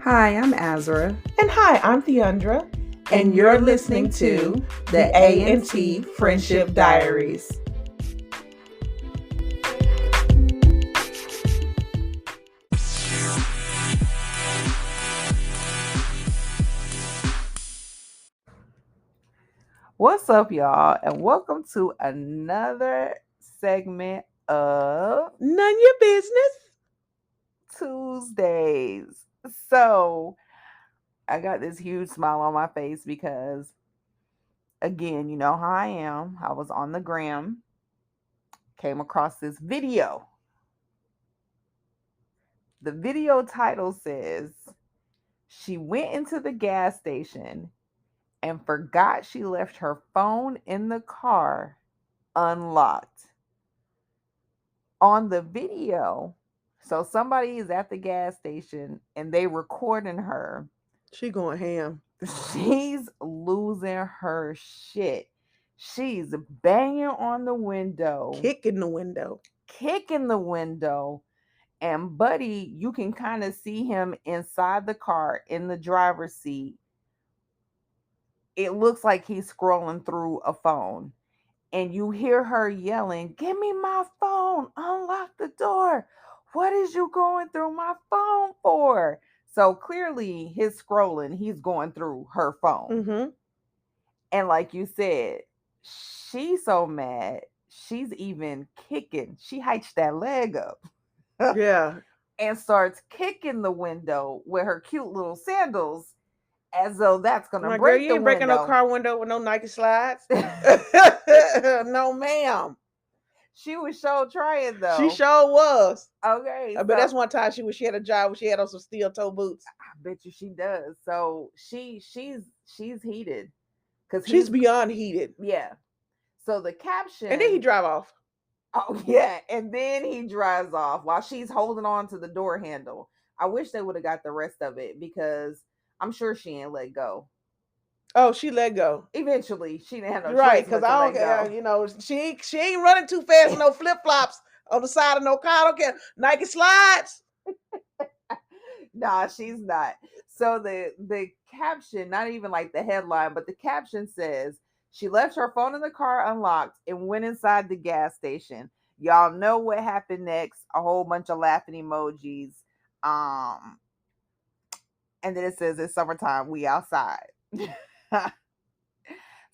Hi, I'm Azra. And hi, I'm Theandra. And you're listening to the A&T Friendship Diaries. What's up, y'all? And welcome to another segment of None your business. Tuesdays. So, I got this huge smile on my face because, again, you know how I am. I was on the gram, came across this video. The video title says, she went into the gas station and forgot she left her phone in the car unlocked. On the video, so somebody is at the gas station and they recording her. She going ham. She's losing her shit. She's banging on the window. Kicking the window. And Buddy, you can kind of see him inside the car in the driver's seat. It looks like he's scrolling through a phone. And you hear her yelling, "Give me my phone, unlock the door. What is you going through my phone for?" So clearly he's scrolling, he's going through her phone. Mm-hmm. And like you said, she's so mad, she's even kicking. She hikes that leg up. Yeah. And starts kicking the window with her cute little sandals as though that's going to break girl, you the ain't breaking window. no car window with no Nike slides. No, ma'am. She was sure trying though. She sure was. Okay. But that's one time she had a job where she had on some steel toe boots. I bet you she does. So she's heated. Cause she's beyond heated. Yeah. So the caption. And then he drive off. Oh yeah. And then he drives off while she's holding on to the door handle. I wish they would have got the rest of it because I'm sure she ain't let go. Oh, she let go. Eventually, she didn't have no right, choice. Because I don't care. You know, she ain't running too fast with no flip flops on the side of no car. I don't care. Nike slides. Nah, she's not. So the caption, not even like the headline, but the caption says she left her phone in the car unlocked and went inside the gas station. Y'all know what happened next. A whole bunch of laughing emojis. And then it says it's summertime, we outside.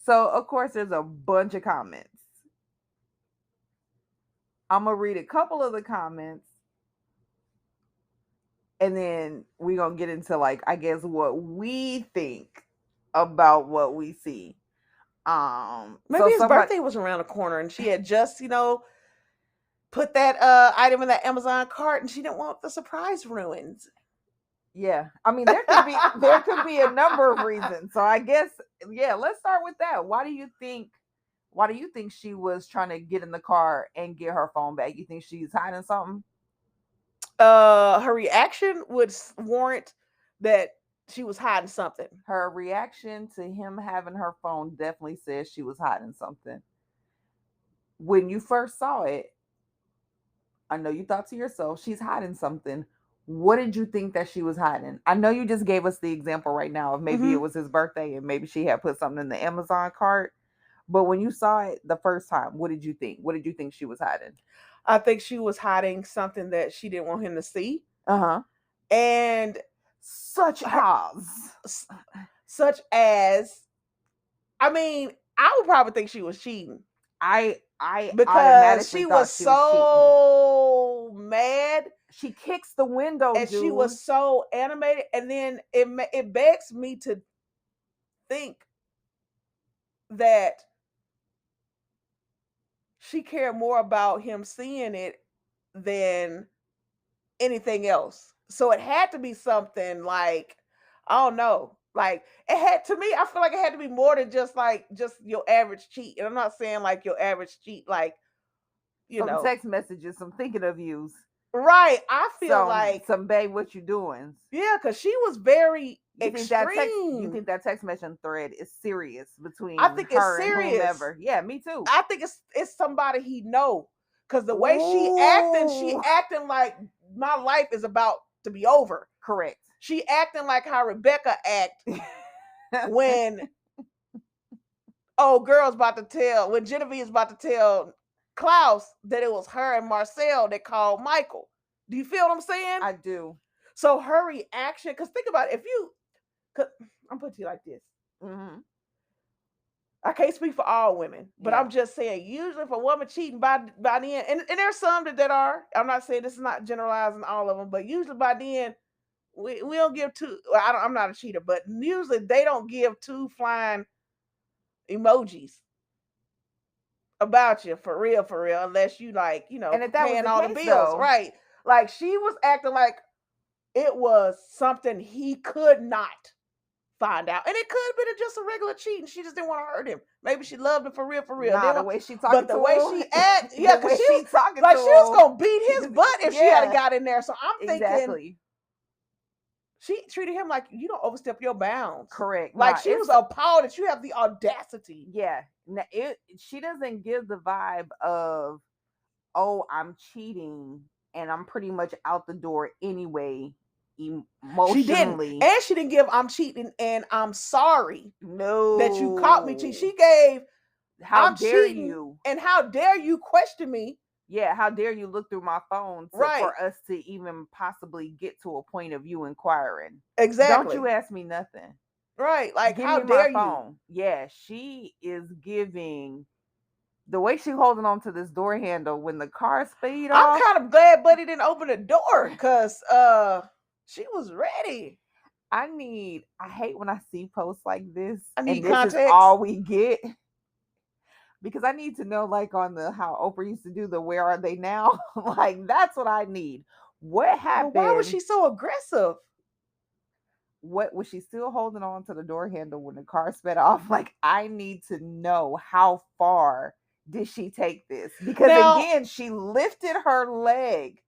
So of course there's a bunch of comments. I'm gonna read a couple of the comments and then we're gonna get into like I guess what we think about what we see. Maybe his birthday was around the corner and she had just, put that item in that Amazon cart and she didn't want the surprise ruined. Yeah, I mean there could be a number of reasons. So I guess let's start with that. Why do you think she was trying to get in the car and get her phone back? You think she's hiding something? Her reaction would warrant that she was hiding something. Her reaction to him having her phone definitely says she was hiding something. When you first saw it, I know you thought to yourself, she's hiding something. What did you think that she was hiding? I know you just gave us the example right now of maybe it was his birthday and maybe she had put something in the Amazon cart. But when you saw it the first time, what did you think? What did you think she was hiding? I think she was hiding something that she didn't want him to see. And such as, I mean, I would probably think she was cheating. Because she was so mad. She kicks the window, and she was so animated. And then it begs me to think that she cared more about him seeing it than anything else. So it had to be something like, I don't know. Like it had to me, I feel like it had to be more than just your average cheat. And I'm not saying like your average cheat, like, some text messages, some thinking of yous. Right. I feel like some babe, what you doing? Yeah, because she was very extreme. You think that text message thread is serious between I think her it's serious. And whomever? Yeah, me too. I think it's somebody he know. Because the way she acting like my life is about to be over. Correct. She acting like how Rebecca act when when Genevieve's about to tell Klaus that it was her and Marcel that called Michael. Do you feel what I'm saying? I do. So her reaction, because think about it, I'm putting it to you like this. Mm-hmm. I can't speak for all women, but Yeah. I'm just saying, usually if a woman cheating by the end, and there's some that are, I'm not saying this is not generalizing all of them, but usually by the end, we don't give two, I'm not a cheater, but usually they don't give two flying emojis about you for real, unless you like, And if that was paying the all the case, bills, though, right? Like she was acting like it was something he could not find out, and it could have been just a regular cheat, and she just didn't want to hurt him. Maybe she loved him for real. Nah, the way she talking but the to way him, she act, yeah, because she was talking like to she was him. gonna beat his butt if she had got in there. So I'm thinking exactly. she treated him like you don't overstep your bounds. Correct. Like she was appalled that you have the audacity. Yeah, she doesn't give the vibe of, oh, I'm cheating and I'm pretty much out the door anyway. Emotionally, she didn't give I'm cheating and I'm sorry. No, that you caught me cheating. She gave how dare you, and how dare you question me. Yeah, how dare you look through my phone for us to even possibly get to a point of you inquiring. Exactly. Don't you ask me nothing. Right. Like, give how me dare my phone. you? Yeah, she is giving the way she holding on to this door handle when the car speed off. I'm kind of glad Buddy didn't open the door because she was ready. I hate when I see posts like this. I need and context. This is all we get. Because I need to know, like, on the how Oprah used to do the where are they now? Like, that's what I need. What happened? But why was she so aggressive? What was she still holding on to the door handle when the car sped off? Like, I need to know how far did she take this? Because again, she lifted her leg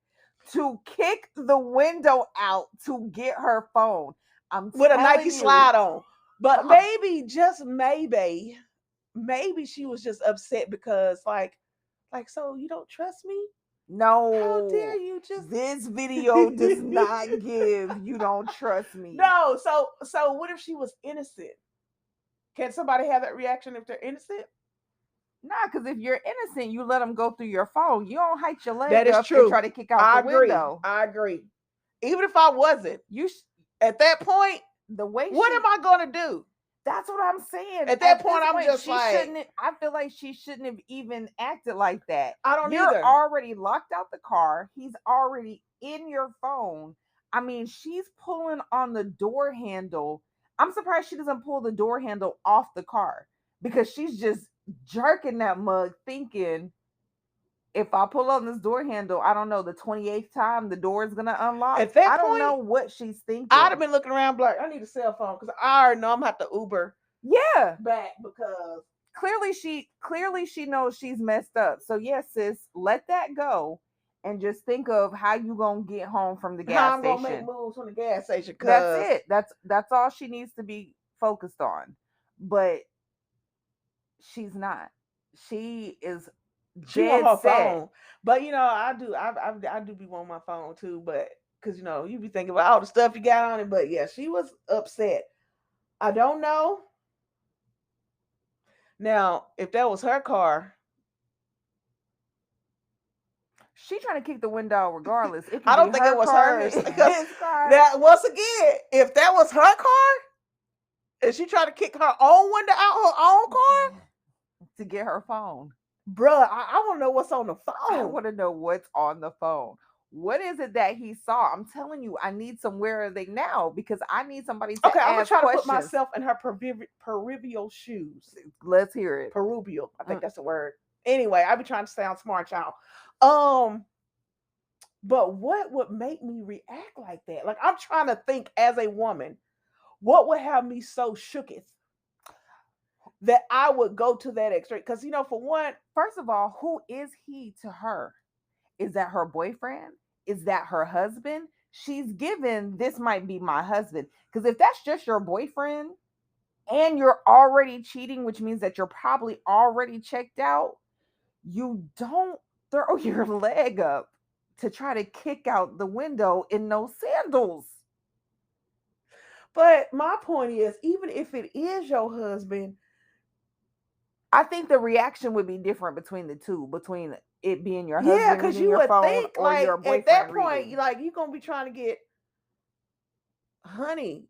to kick the window out to get her phone. With a Nike slide on. But maybe, just maybe she was just upset because like, so you don't trust me? No. How dare you just this video does not give you don't trust me. No, so what if she was innocent? Can somebody have that reaction if they're innocent? Nah, because if you're innocent, you let them go through your phone. You don't hike your leg that is up true. And try to kick out the window. I agree. Even if I wasn't, at that point, what am I going to do? That's what I'm saying. At that point, I'm just like, I feel like she shouldn't have even acted like that. I don't You're either. already locked out the car. He's already in your phone. I mean, she's pulling on the door handle. I'm surprised she doesn't pull the door handle off the car because she's just jerking that mug thinking, if I pull on this door handle, I don't know, the 28th time the door is gonna unlock. At that I point, don't know what she's thinking. I'd have been looking around like, I need a cell phone because I already know I'm gonna have to Uber. Yeah, back because clearly she knows she's messed up. So yes, sis, let that go and just think of how you gonna get home from the gas station. I'm gonna make moves from the gas station. That's it. That's all she needs to be focused on. But she's not. She is. She want her phone, but I do be wanting my phone too, but because you be thinking about all the stuff you got on it. But yeah, she was upset. I don't know. Now, if that was her car, she trying to kick the window regardless. I don't think it was hers. That once again, if that was her car, and she tried to kick her own window out her own car to get her phone. Bruh, I want to know what's on the phone. I want to know what's on the phone. What is it that he saw? I'm telling you, I need some where are they now because I need somebody to Okay, I'm going to try questions. to put myself in her peripheral shoes. Let's hear it. Peruvial. I think that's the word. Anyway, I be trying to sound smart, y'all. But what would make me react like that? Like, I'm trying to think as a woman, what would have me so shooketh that I would go to that extreme? Because, for one, first of all, who is he to her? Is that her boyfriend? Is that her husband? She's given, this might be my husband. Because if that's just your boyfriend and you're already cheating, which means that you're probably already checked out, you don't throw your leg up to try to kick out the window in no sandals. But my point is, even if it is your husband, I think the reaction would be different between the two, between it being your yeah, husband because reading you your would phone think or like your at that boyfriend point, reading. like you're gonna be trying to get honey,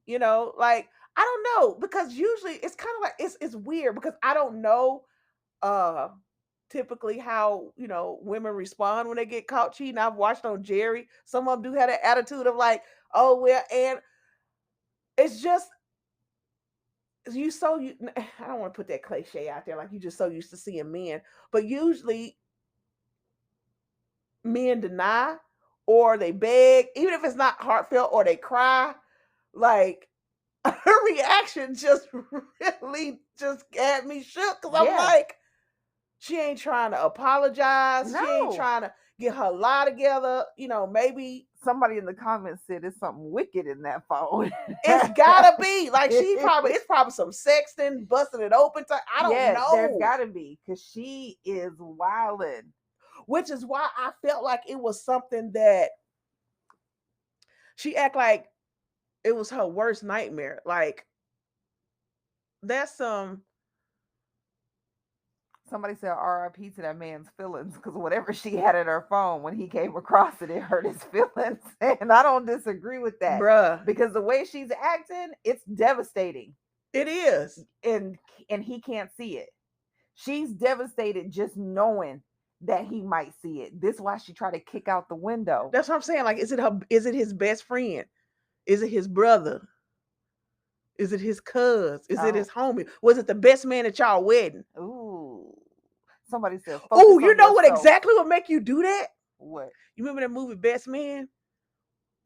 like I don't know, because usually it's kind of like it's weird because I don't know uh typically how women respond when they get caught cheating. I've watched on Jerry. Some of them do have that attitude of like, oh well, and it's just I don't want to put that cliche out there like you just so used to seeing men, but usually men deny or they beg, even if it's not heartfelt, or they cry. Like her reaction just really just had me shook because I'm Yeah. like, she ain't trying to apologize. She ain't No. trying to get her lie together. Maybe Somebody in the comments said there's something wicked in that phone. it's gotta be like it's probably some sexting, busting it open. I don't Yeah, there's know. gotta be, because she is wilding. Which is why I felt like it was something that she act like it was her worst nightmare. Like that's Somebody said RIP to that man's feelings, because whatever she had in her phone when he came across it, it hurt his feelings. And I don't disagree with that, bruh. because the way she's acting, it's devastating. It is. And he can't see it. She's devastated just knowing that he might see it. This is why she tried to kick out the window. That's what I'm saying. Like, is it his best friend? Is it his brother? Is it his cuz? Is it his homie? Was it the best man at y'all wedding? Ooh. Somebody said, oh, you know what exactly would make you do that? What? You remember that movie Best Man?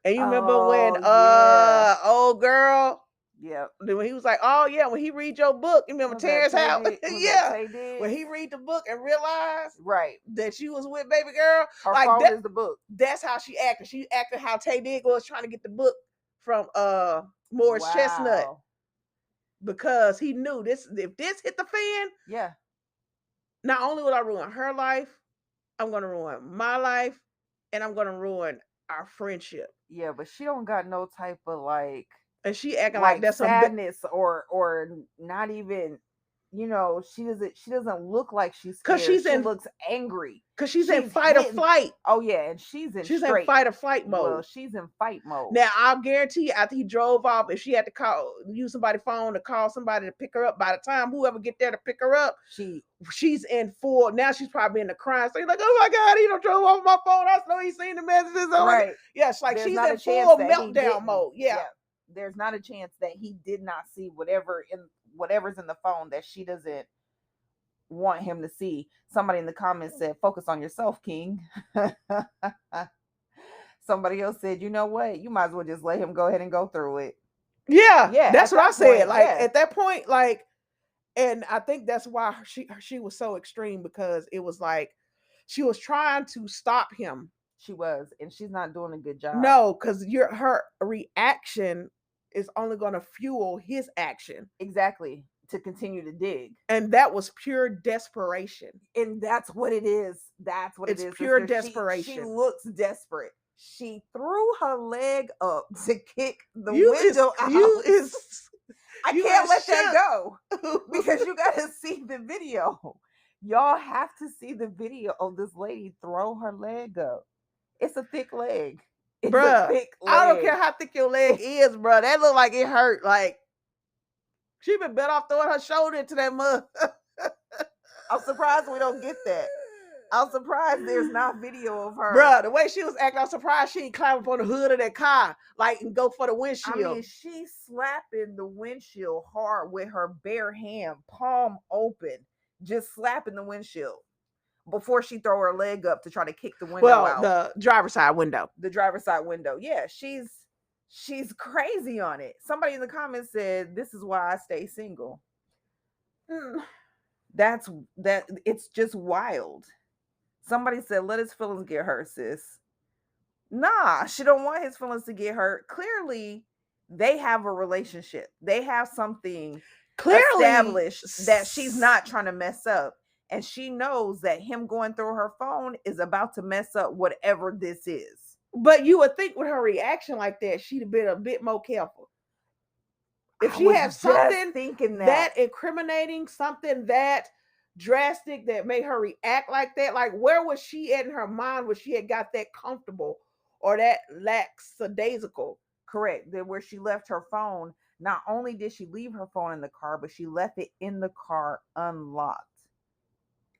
And you remember Oh, when yeah. old girl, yep, when he was like, oh yeah, when he read your book, you remember Terrence House? Yeah. When he read the book and realized right that you was with baby girl, her like phone that is the book. That's how she acted. She acted how Tay Diggs was trying to get the book from Morris Chestnut, because he knew if this hit the fan, yeah, not only will I ruin her life, I'm gonna ruin my life, and I'm gonna ruin our friendship. Yeah, but she don't got no type of like, and she acting like that's sadness or not even, she doesn't look like she's scared. She looks angry because she's in fight or flight. Oh yeah, and she's in fight or flight mode. Well, she's in fight mode. Now I'll guarantee you, after he drove off, if she had to use somebody's phone to call somebody to pick her up, by the time whoever get there to pick her up, she's in full. Now she's probably in the crying. So you're like, oh my God, he drove off my phone. I know he's seen the messages. Right. Yes, like she's in full meltdown mode. Yeah. There's not a chance that he did not see whatever's in the phone that she doesn't want him to see. Somebody in the comments said, focus on yourself, King. Somebody else said, you know what? You might as well just let him go ahead and go through it. Yeah. Yeah. That's what I said. Like at that point, like, and I think that's why she was so extreme, because it was like she was trying to stop him. She was, and she's not doing a good job. No, because her reaction is only going to fuel his action. Exactly. To continue to dig. And that was pure desperation. And that's what it is. That's what it is. It's pure desperation. She looks desperate. She threw her leg up to kick the window out. I can't let that go, because you got to see the video. Y'all have to see the video of this lady throw her leg up. It's a thick leg. It's bruh, a thick leg. I don't care how thick your leg is, bruh. That look like it hurt. Like, she been better off throwing her shoulder into that mud. I'm surprised we don't get that. I'm surprised there's not video of her. Bruh, the way she was acting, I'm surprised she didn't climb up on the hood of that car, like, and go for the windshield. I mean, she's slapping the windshield hard with her bare hand, palm open, just slapping the windshield before she throw her leg up to try to kick the window out. The driver's side window. The driver's side window. Yeah, she's crazy on it. Somebody in the comments said, this is why I stay single. It's just wild. Somebody said, let his feelings get hurt, sis. Nah, she don't want his feelings to get hurt. Clearly, they have a relationship. They have something established that she's not trying to mess up. And she knows that him going through her phone is about to mess up whatever this is. But you would think with her reaction like that, she'd have been a bit more careful. If I she was had just something thinking that incriminating, something that drastic that made her react like that, like where was she at in her mind when she had got that comfortable or that lackadaisical? Correct. That where she left her phone. Not only did she leave her phone in the car, but she left it in the car unlocked.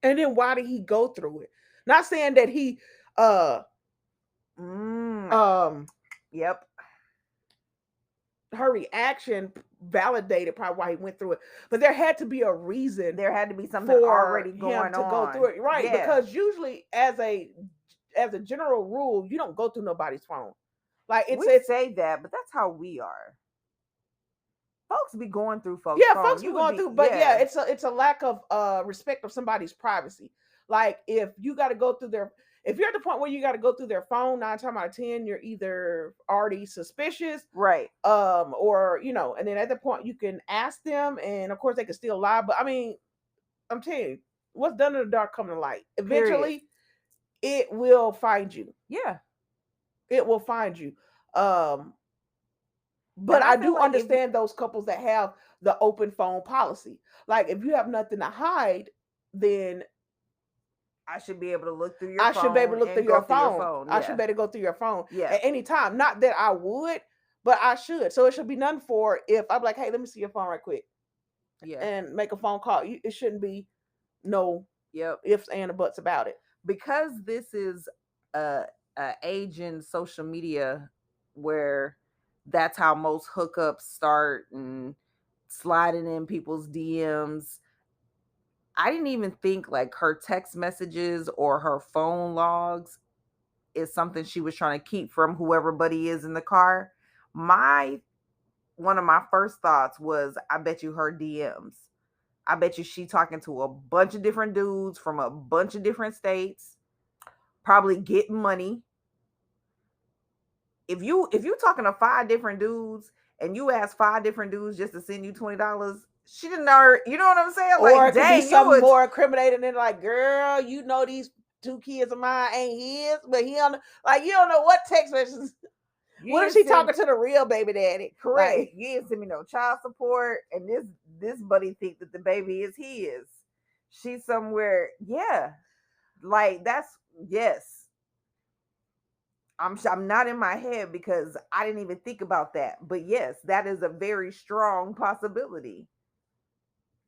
And then why did he go through it? Not saying that he Mm, um yep. her reaction validated probably why he went through it. But there had to be a reason There had to be something for already him going to go through on. it. Right. Yeah. Because usually as a general rule, you don't go through nobody's phone. Like We it's say that, but that's how we are. Folks be going through folks' yeah, phone. folks be You would going be, through, but yeah, yeah. it's a lack of respect of somebody's privacy. Like if you got to go through their, if you're at the point where you got to go through their phone 9 times out of 10, you're either already suspicious, Right. or you know, and then at that point you can ask them, and of course they can still lie. But I mean, I'm telling you, what's done in the dark come to light. Eventually, it will find you. Yeah. It will find you. But I I feel do like understand those couples that have the open phone policy. Like if you have nothing to hide, then I should be able to look through your I phone should be able to look and through go your through your phone. phone. I Yeah. should be able to go through your phone Yeah. at any time. Not that I would, but I should. So it should be none for if I'm like, hey, let me see your phone right quick Yeah. and make a phone call. It shouldn't be no Yep. ifs and buts about it. Because this is a age in social media where that's how most hookups start and sliding in people's DMs. I didn't even think like her text messages or her phone logs is something she was trying to keep from whoever buddy is in the car. My One of my first thoughts was, I bet you her DMs. I bet you she talking to a bunch of different dudes from a bunch of different states, probably getting money. If you talking to 5 different dudes and you ask 5 different dudes just to send you $20, she didn't know. You know what I'm saying? Or Like, it could be dang, something more incriminating than like, girl, you know these 2 kids of mine ain't his, but he on like you don't know what text messages. What if she talking to the real baby daddy? Correct. Like, You didn't send me no child support, and this buddy think that the baby is his. She's somewhere. Yeah, like that's yes. I'm not in my head because I didn't even think about that. But yes, that is a very strong possibility.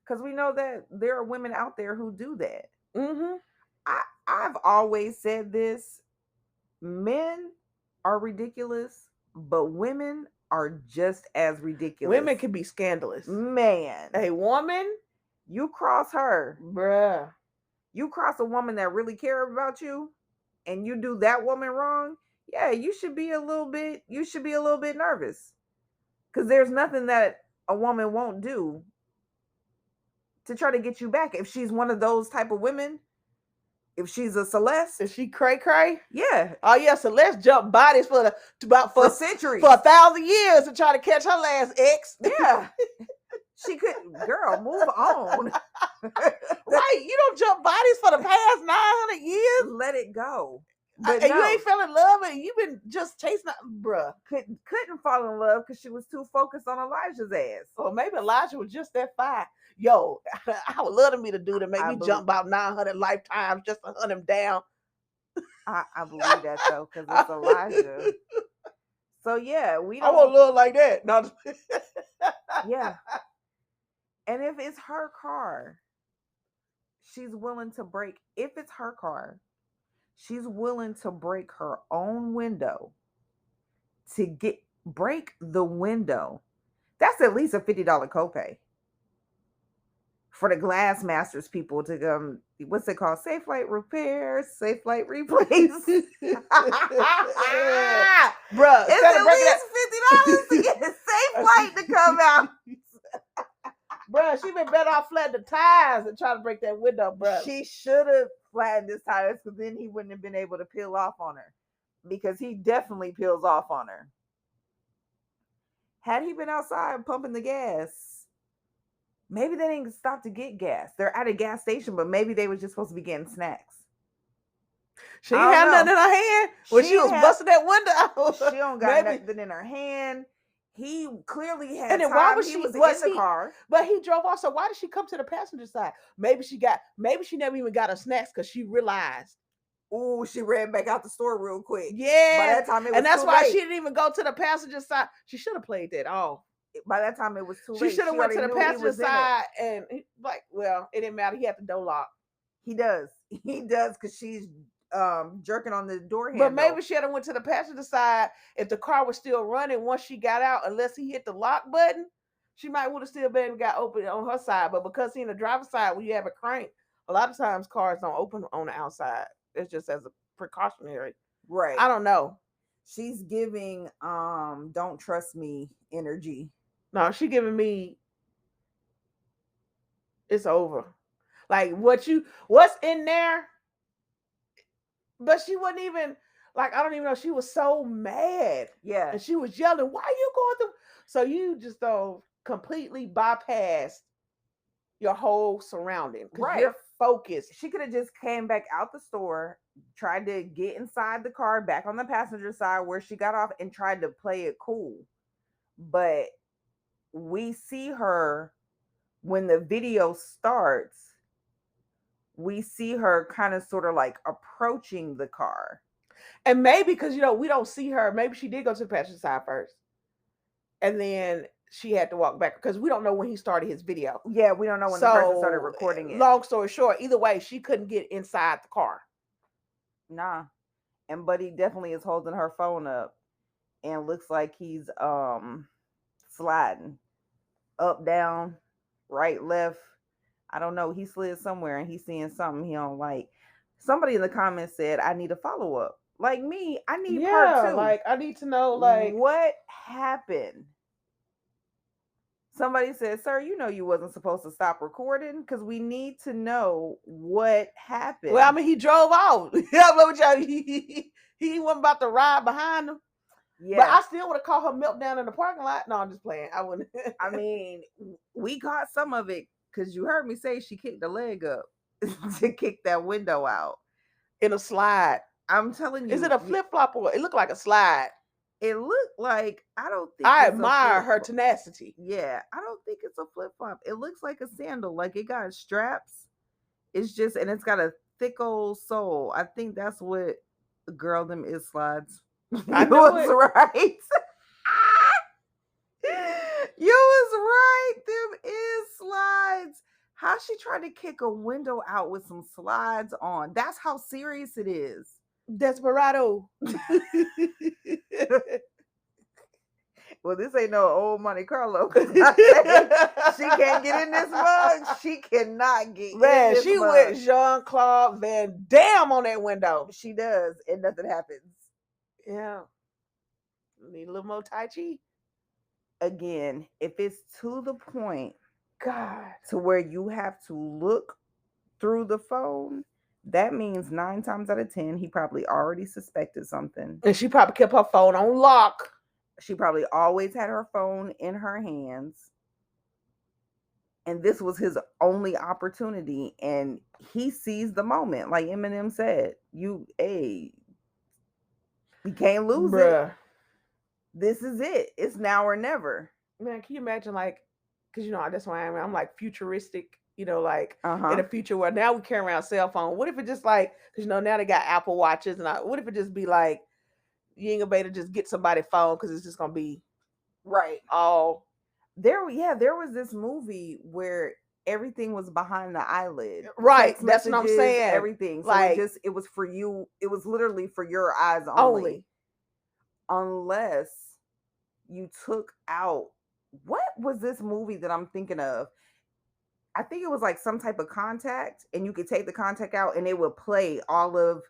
Because we know that there are women out there who do that. mm-hmm. I've always said this: men are ridiculous, but women are just as ridiculous. Women can be scandalous. Man, A woman, you cross her, bruh. you cross a woman that really cares about you, and you do that woman wrong. Yeah, you should be a little bit. You should be a little bit nervous, because there's nothing that a woman won't do to try to get you back. If she's one of those type of women, if she's a Celeste, Is she cray cray? yeah. Oh yeah, Celeste jumped bodies for centuries, for 1,000 years to try to catch her last ex. Yeah. She could, girl, move on. Right, you don't jump bodies for the past 900 years. Let it go. But And you ain't fell in love, and you've been just chasing, bruh. Couldn't fall in love because she was too focused on Elijah's ass. Or maybe Elijah was just that fire. Yo, I would love to meet a dude that make me jump about 900 lifetimes just to hunt him down. I believe that though, because it's Elijah. So yeah, we don't. I want love like that. No. Yeah. And if it's her car, she's willing to break. If it's her car, she's willing to break her own window to break the window. That's at least a $50 copay for the Glass Masters people to come. What's it called? Safe Flight Repair, Safe Flight Replace. Bruh, it's at least $50 to get a Safe Flight to come out. Bruh, she been better off flattening the tires and trying to break that window, bruh. She should have flattened his tires, because then he wouldn't have been able to peel off on her, because he definitely peels off on her. Had he been outside pumping the gas, maybe they didn't stop to get gas. They're at a gas station, but maybe they were just supposed to be getting snacks. She ain't had nothing in her hand when she was busting that window out. She don't got nothing in her hand. He clearly had And then why time. was He she? was Was in the he? car. But he drove off. So why did she come to the passenger side? Maybe she never even got her snacks because she realized. Ooh, she ran back out the store real quick. By Yeah, that time, it was and that's too why late. she didn't even go to the passenger side. She should have played that off. By that time, it was too She late. should have She went to already the knew he passenger was in it. side and well, it didn't matter. He had the door locked. He does. He does because she's jerking on the door But handle. maybe she had went to the passenger side if the car was still running once she got out, unless he hit the lock button. She might would have still been able to got open on her side. But because he in the driver's side, when you have a crank, a lot of times cars don't open on the outside. It's just as a precautionary. Right. I don't know. She's giving don't trust me energy. No, she giving me it's over. Like what's in there? But she wasn't even like, I don't even know. She was so mad. Yeah. And she was yelling, why are you going through? So you just don't completely bypass your whole surrounding. Because Right. you're focused. She could have just came back out the store, tried to get inside the car, back on the passenger side where she got off, and tried to play it cool. But we see her when the video starts, we see her kind of sort of like approaching the car. And maybe because, we don't see her, maybe she did go to the passenger side first. And then she had to walk back because we don't know when he started his video. Yeah, we don't know when the person started recording it. Long story short, either way, she couldn't get inside the car. Nah. And Buddy definitely is holding her phone up and looks like he's sliding up, down, right, left. I don't know. He slid somewhere and he's seeing something he don't like. Somebody in the comments said, I need a follow-up. Like me, I need part 2. Like I need to know like what happened. Somebody said, sir, you know you wasn't supposed to stop recording because we need to know what happened. Well, I mean, he drove out. He wasn't about to ride behind him. Yeah. But I still would have caught her meltdown in the parking lot. No, I'm just playing. I wouldn't. I mean, we caught some of it because you heard me say she kicked the leg up to kick that window out. In a slide. I'm telling you. Is it a flip-flop or it looked like a slide? It looked like, I admire her tenacity. Yeah, I don't think it's a flip-flop. It looks like a sandal, like it got straps. It's just, and it's got a thick old sole. I think that's what the girl them is slides. I know it. Right. You was right. Them is slides. How she tried to kick a window out with some slides on? That's how serious it is. Desperado. Well, this ain't no old Monte Carlo. She can't get in this mug. She cannot get in this she mug. went Jean-Claude Van Damme on that window. She does, and nothing happens. Yeah. Need a little more Tai Chi. Again, if it's to the point, God, to where you have to look through the phone, that means 9 times out of 10, he probably already suspected something. And she probably kept her phone on lock. She probably always had her phone in her hands. And this was his only opportunity. And he seized the moment. Like Eminem said, you can't lose it. This is it. It's now or never. Man, can you imagine, like, because, that's why I'm like futuristic, like in the future where now we carry around cell phone. What if it just like, because, now they got Apple Watches. And what if it just be like, you ain't gonna be able to just get somebody's phone because it's just gonna be right. All there was this movie where everything was behind the eyelid. Right. That's what I'm saying. Everything. So like, it was for you. It was literally for your eyes only. Unless you took out, what was this movie that I'm thinking of? I think it was like some type of contact, and you could take the contact out and it would play all of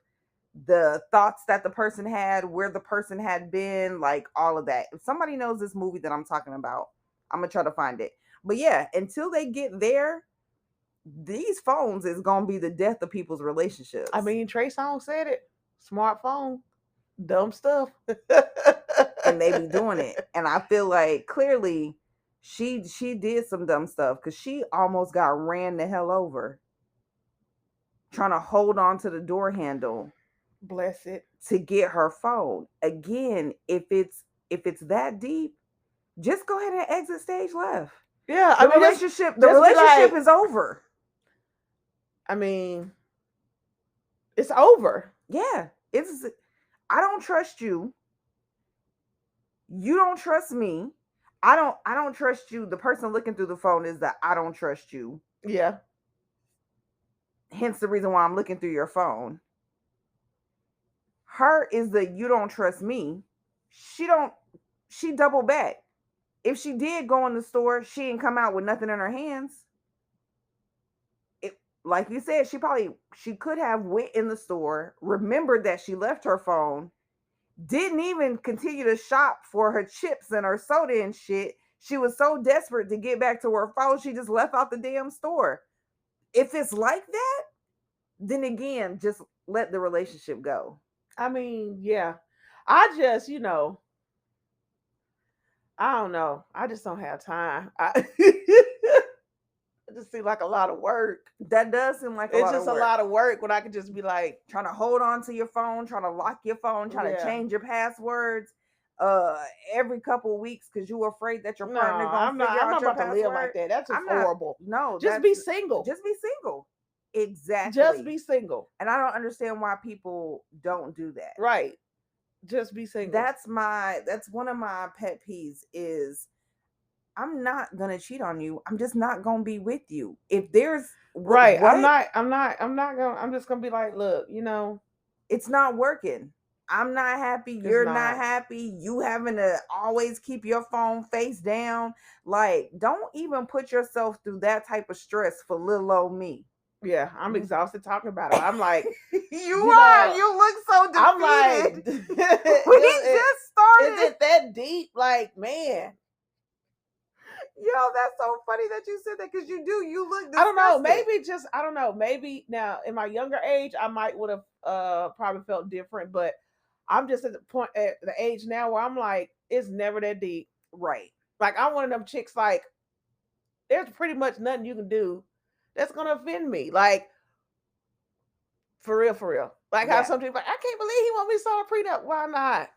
the thoughts that the person had, where the person had been, like all of that. If somebody knows this movie that I'm talking about, I'm gonna try to find it. But yeah, until they get there, these phones is gonna be the death of people's relationships. I mean, Trey Songz said it. Smartphone, dumb stuff. And they be doing it. And I feel like clearly she did some dumb stuff because she almost got ran the hell over trying to hold on to the door handle. Bless it. To get her phone. Again, if it's that deep, just go ahead and exit stage left. Yeah, The I mean, relationship, the just be relationship like, is over. I mean, it's over. Yeah, it's. I don't trust you. You don't trust me. I don't trust you. The person looking through the phone is that I don't trust you. Yeah. Hence the reason why I'm looking through your phone. Her is the you don't trust me. She don't she double back. If she did go in the store, she didn't come out with nothing in her hands. It, like you said, she could have went in the store, remembered that she left her phone, didn't even continue to shop for her chips and her soda and shit. She was so desperate to get back to her phone, she just left out the damn store. If it's like that, then again, just let the relationship go. I mean, yeah. I just, I don't know. I just don't have time. It just seems like a lot of work. That does seem like a It's lot of just a work. lot of work when I could just be like, Trying to hold on to your phone, trying to lock your phone, trying to yeah. change your passwords every couple of weeks because you're afraid that your No, partner gonna I'm not. figure I'm out not your about to live like password. that. That's just I'm not. horrible. No, Just be single. just be single. Exactly. Just be single. And I don't understand why people don't do that. Right. Just be single. That's one of my pet peeves is I'm not gonna cheat on you. I'm just not gonna be with you. If there's right. what? I'm not gonna, I'm just gonna be like, look, It's not working. I'm not happy. You're not happy. You having to always keep your phone face down. Like, don't even put yourself through that type of stress for little old me. Yeah, I'm exhausted talking about it. I'm like, you are. You look so defeated. I'm like, we just started. Is it that deep? Like, man. Yo, that's so funny that you said that because you do. You look disgusted. I don't know. Maybe just, I don't know. Maybe now in my younger age, I might would have probably felt different, but I'm just at the age now where I'm like, it's never that deep. Right. Like, I'm one of them chicks, like, there's pretty much nothing you can do that's going to offend me. Like, for real. Like, how some people, like, I can't believe he want me to sign a prenup. Why not?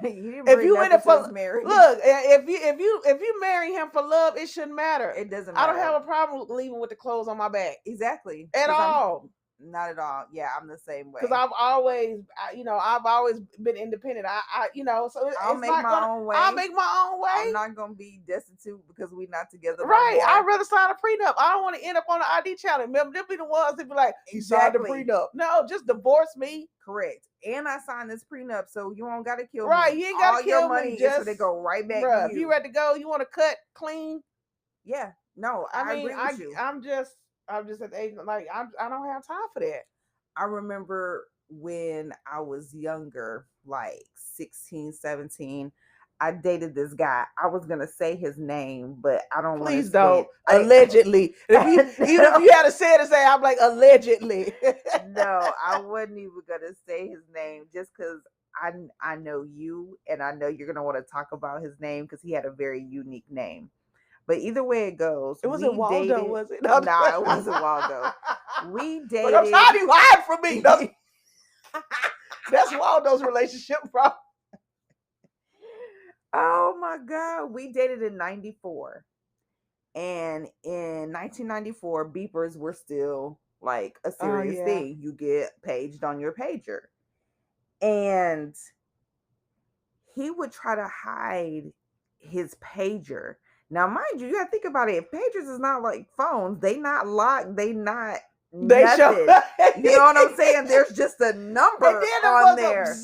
If you in it for marriage, look, if you marry him for love, it shouldn't matter. It doesn't matter. I don't have a problem leaving with the clothes on my back. Exactly. At all. Not at all. Yeah, I'm the same way. Because I've always been independent. So I'll make my own way. I'll make my own way. I'm not gonna be destitute because we're not together. Right. No I'd rather sign a prenup. I don't want to end up on the ID channel. Remember, they'll be the ones that be like, you signed a prenup. No, just divorce me. Correct. And I signed this prenup, so you don't gotta kill me. Right, you ain't gotta kill your money. me. Just they go right back to you. If you ready to go, you want to cut clean. Yeah. No, I agree with you. I'm just at the age like I don't have time for that. I remember when I was younger, like 16, 17, I dated this guy. I was going to say his name, but I don't want to. Please don't. Allegedly. Even if you had to say it, I'm like, allegedly. No, I wasn't even going to say his name just because I know you and I know you're going to want to talk about his name because he had a very unique name. But either way it goes, it wasn't Waldo, was it? No, it wasn't Waldo. We dated. But I'm trying to hide from me. That's Waldo's relationship, bro. Oh my God. We dated in 94. And in 1994, beepers were still like a serious thing. You get paged on your pager. And he would try to hide his pager. Now, mind you, you gotta think about it. Pagers is not like phones. They not locked. They not nothing. You know what I'm saying? There's just a number on there.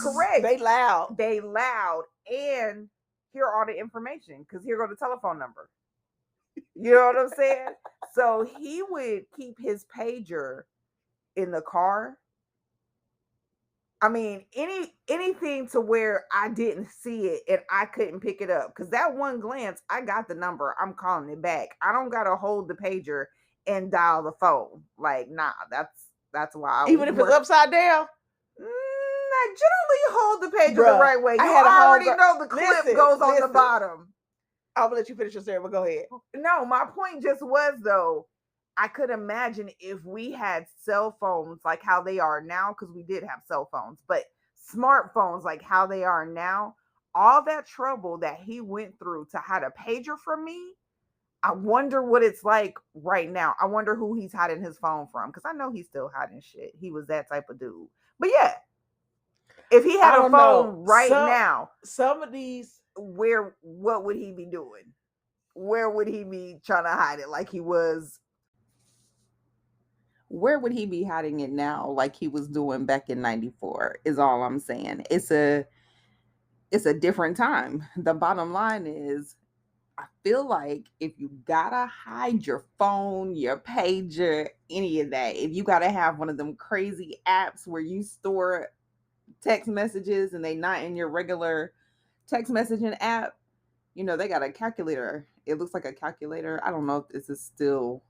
Correct. They loud. And here are all the information because here go the telephone number. You know what I'm saying? So he would keep his pager in the car. I mean, anything to where I didn't see it and I couldn't pick it up. Because that one glance, I got the number. I'm calling it back. I don't gotta hold the pager and dial the phone. Like, nah, that's why. Even if it's upside down? I generally hold the pager the right way. You already know the clip goes on the bottom. I'll let you finish your story, but go ahead. No, my point just was, though, I could imagine if we had cell phones like how they are now, because we did have cell phones, but smartphones like how they are now, all that trouble that he went through to hide a pager from me, I wonder what it's like right now. I wonder who he's hiding his phone from because I know he's still hiding shit. He was that type of dude. But yeah, if he I had a don't know. phone right now, Some of these, what would he be doing? Where would he be trying to hide it like he was? Where would he be hiding it now like he was doing back in 94 is all I'm saying. It's a different time. The bottom line is I feel like if you gotta hide your phone, your pager, any of that, if you gotta have one of them crazy apps where you store text messages and they not in your regular text messaging app, they got a calculator. It looks like a calculator. I don't know if this is still,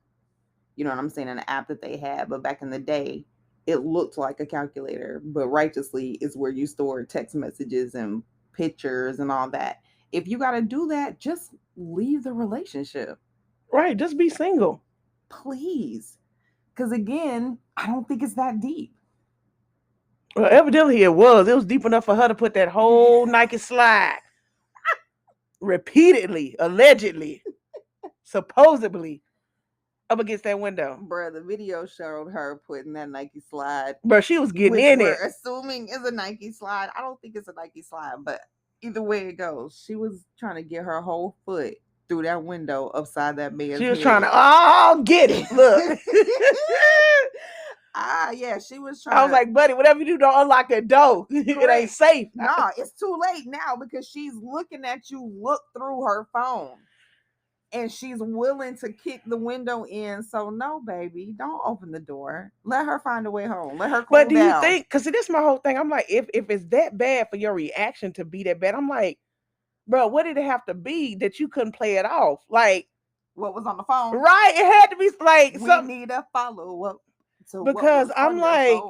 what I'm saying, an app that they had, but back in the day, it looked like a calculator, but righteously is where you store text messages and pictures and all that. If you got to do that, just leave the relationship. right? Just be single. Please. Because again, I don't think it's that deep. Well, evidently it was. It was deep enough for her to put that whole Nike slide repeatedly, allegedly, supposedly up against that window. Bruh, the video showed her putting that Nike slide. But she was getting which in we're it. assuming is a Nike slide. I don't think it's a Nike slide, but either way it goes, she was trying to get her whole foot through that window upside that man's She was head. trying to, get it. Look. Yeah, she was trying. I was like, buddy, whatever you do, don't unlock that door. It ain't safe. No, it's too late now because she's looking at you look through her phone. And she's willing to kick the window in. So no, baby, don't open the door. Let her find a way home. Let her cool down. But do you think, because this is my whole thing, I'm like, if it's that bad for your reaction to be that bad, I'm like, bro, what did it have to be that you couldn't play it off? Like, what was on the phone? Right, it had to be like we need a follow-up. Because I'm like,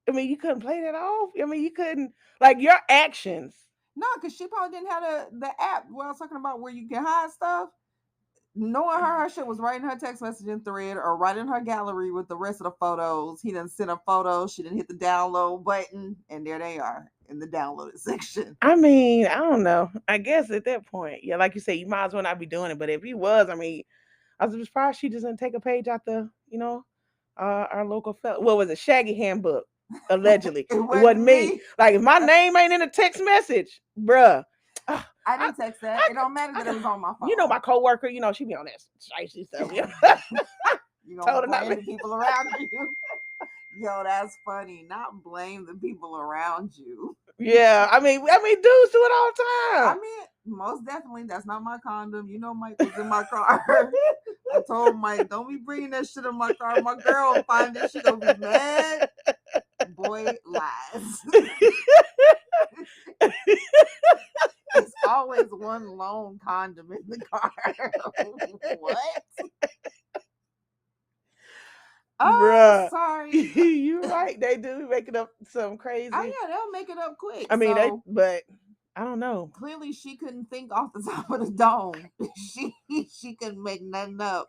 I mean, you couldn't play that off. I mean, you couldn't, like, your actions. No, because she probably didn't have the app where I was talking about where you can hide stuff. Knowing her shit was right in her text messaging thread or right in her gallery with the rest of the photos. He didn't send her photos. She didn't hit the download button. And there they are in the downloaded section. I mean, I don't know. I guess at that point, yeah, like you said, you might as well not be doing it. But if he was, I mean, I was surprised she doesn't take a page out the, our local fella. What was it? Shaggy Handbook, allegedly. it wasn't me. Like, if my name ain't in a text message, bruh. I didn't text that. It don't matter that it was on my phone. You know, my coworker, she be on that shicey stuff. You gonna blame the people around you. Yo, that's funny. Not blame the people around you. Yeah, I mean, dudes do it all the time. I mean, most definitely, that's not my condom. You know, Mike was in my car. I told Mike, don't be bringing that shit in my car. My girl will find it. She gonna be mad. Boy, lies. It's always one lone condom in the car. What? Oh, bruh. Sorry. You're right. They do make it up something crazy. Oh yeah, they'll make it up quick. I mean, but I don't know. Clearly, she couldn't think off the top of the dome. She couldn't make nothing up.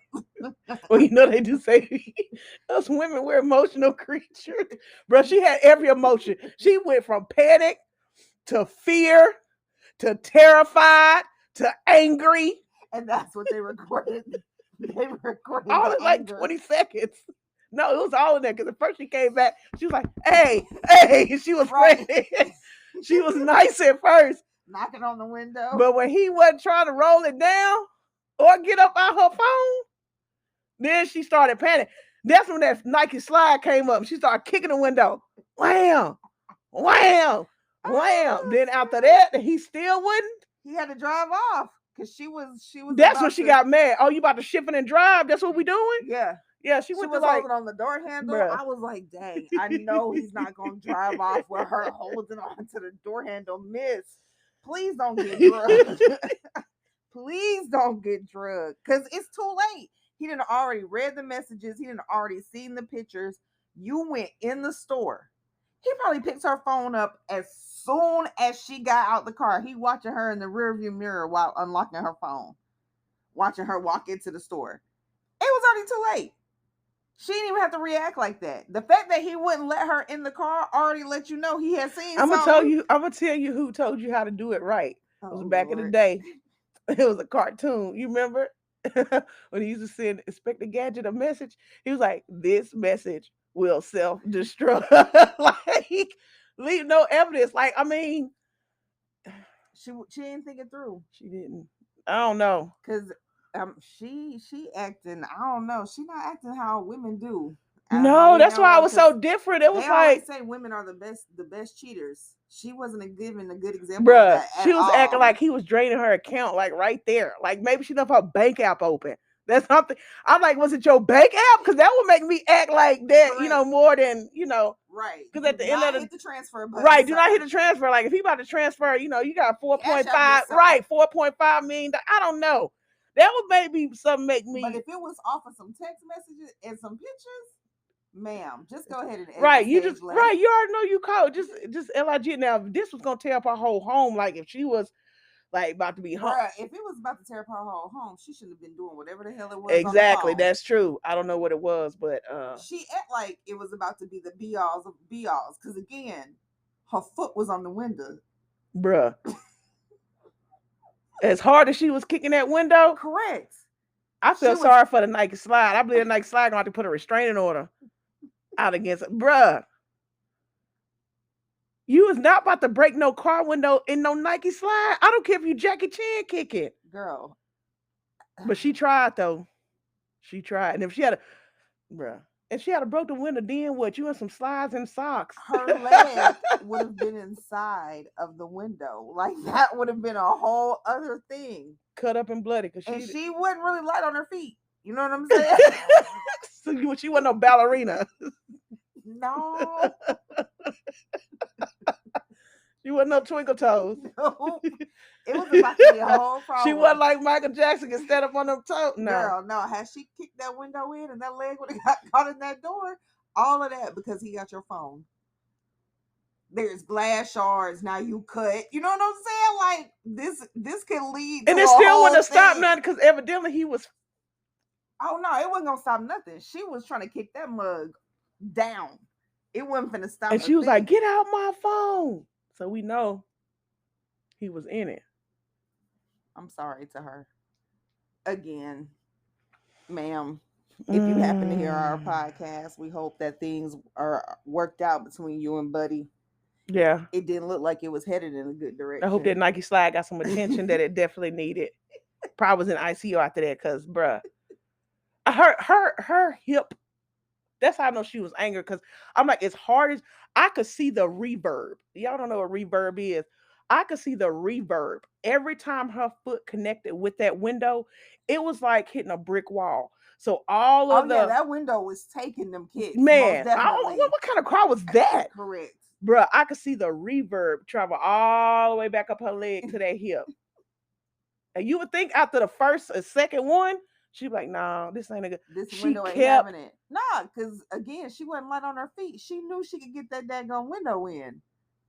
Well, they do say us women, we're emotional creatures. Bro, she had every emotion. She went from panic to fear to terrified to angry. And that's what they recorded. They recorded all in like 20 seconds. No, it was all in there because at first she came back. She was like, hey. She was ready. She was nice at first. Knocking on the window. But when he wasn't trying to roll it down or get up out her phone, then she started panicking. That's when that Nike slide came up. She started kicking the window. Wham! Wham! Wham! Then after that, he still wouldn't. He had to drive off because she was. That's when she got mad. Oh, you about to shift and drive? That's what we doing? Yeah. Yeah, she was like, holding on the door handle. Bruh. I was like, dang, I know he's not going to drive off with her holding onto the door handle. Miss, please don't get drugged. Please don't get drugged because it's too late. He didn't already read the messages. He didn't already seen the pictures. You went in the store. He probably picked her phone up as soon as she got out the car. He watching her in the rearview mirror while unlocking her phone, watching her walk into the store. It was already too late. She didn't even have to react like that. The fact that he wouldn't let her in the car already let you know he had seen I'm something. gonna tell you who told you how to do it right. It was Oh back in the Lord. day. It was a cartoon. You remember? When he used to send Inspector Gadget a message, he was like, "This message will self-destruct." Like, leave no evidence. Like, I mean, She didn't think it through. she didn't. I don't know. Cause she acting. I don't know. She not acting how women do. How No, we that's why I know. was Cause so different. It was they always like, say women are the best cheaters. She wasn't given a good example of bruh, that at she was acting all. like he was draining her account, like right there. Like maybe she left her bank app open. That's something. I'm like, was it your bank app? Because that would make me act like that, Correct. more than, Right. because Do at the end of not the hit the transfer button, right, do not hit sir. the transfer. Like if he about to transfer, you got Cash 4.5, out yourself. right, 4.5 million. I don't know. That would maybe something make But me if it was off of some text messages and some pictures, ma'am, just go ahead and exit right. You stage just left. right. You already know you called. Just LIG. Now if this was gonna tear up our whole home. Like if she was like about to be home. Bruh, if it was about to tear up her whole home, she should have been doing whatever the hell it was on the Exactly, phone. that's true. I don't know what it was, but She act like it was about to be the be alls of be alls. Because again, her foot was on the window. bruh, as hard as she was kicking that window, Correct. I She feel was sorry for the Nike slide. I believe the Nike slide gonna have to put a restraining order out against it. Bruh. You is not about to break no car window in no Nike slide. I don't care if you Jackie Chan kick it. girl. But she tried though. She tried. And if she had a bruh. If she had a broken window, then what? You in some slides and socks. Her leg would have been inside of the window. Like that would have been a whole other thing. Cut up and bloody. And Cause she wasn't really light on her feet. You know what I'm saying? so she wasn't no ballerina. No. She wasn't no twinkle toes. No. It was about to be a whole problem. She wasn't like Michael Jackson can stand up on them toes. No. Girl, no. Had she kicked that window in and that leg would have got caught in that door, all of that because he got your phone. There's glass shards. Now you cut. You know what I'm saying? Like this can lead And to it a still whole wouldn't have stopped thing. nothing because evidently he was. Oh no, it wasn't gonna stop nothing. She was trying to kick that mug down. It wasn't gonna stop. And she was like, "Get out my phone." So we know he was in it. I'm sorry to her. Again, ma'am, if you happen to hear our podcast, we hope that things are worked out between you and Buddy. Yeah. It didn't look like it was headed in a good direction. I hope that Nike slide got some attention that it definitely needed. Probably was in ICU after that, cause bruh, her hip. That's how I know she was angry. Cause I'm like, as hard as I could see the reverb. Y'all don't know what reverb is. I could see the reverb every time her foot connected with that window. It was like hitting a brick wall. So all of that window was taking them kids. man, Most definitely. what kind of car was that? Correct. Bruh, I could see the reverb travel all the way back up her leg to that hip. And you would think after the first or second one, she'd be like, "No, this ain't a good." This window ain't having it. Nah, because again, she wasn't light on her feet. She knew she could get that daggone window in.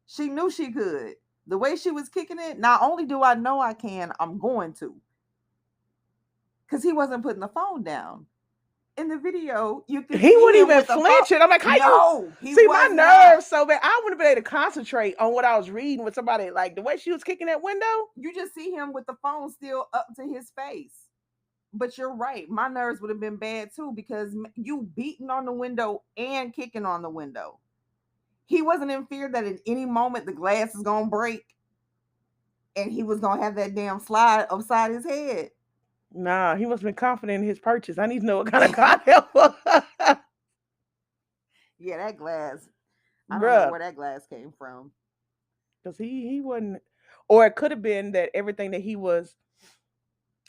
She knew she could. The way she was kicking it, not only do I know I can, I'm going to. Because he wasn't putting the phone down. In the video, you can he see wouldn't him even with the flinch phone. it. I'm like, how No, you see my nerves so bad? I wouldn't have been able to concentrate on what I was reading with somebody. Like the way she was kicking that window. You just see him with the phone still up to his face. But you're right. My nerves would have been bad too because you beating on the window and kicking on the window. He wasn't in fear that at any moment the glass is going to break and he was going to have that damn slide upside his head. Nah, he must have been confident in his purchase. I need to know what kind of car that was. Yeah, that glass. I don't know where that glass came from. Because he wasn't, or it could have been that everything that he was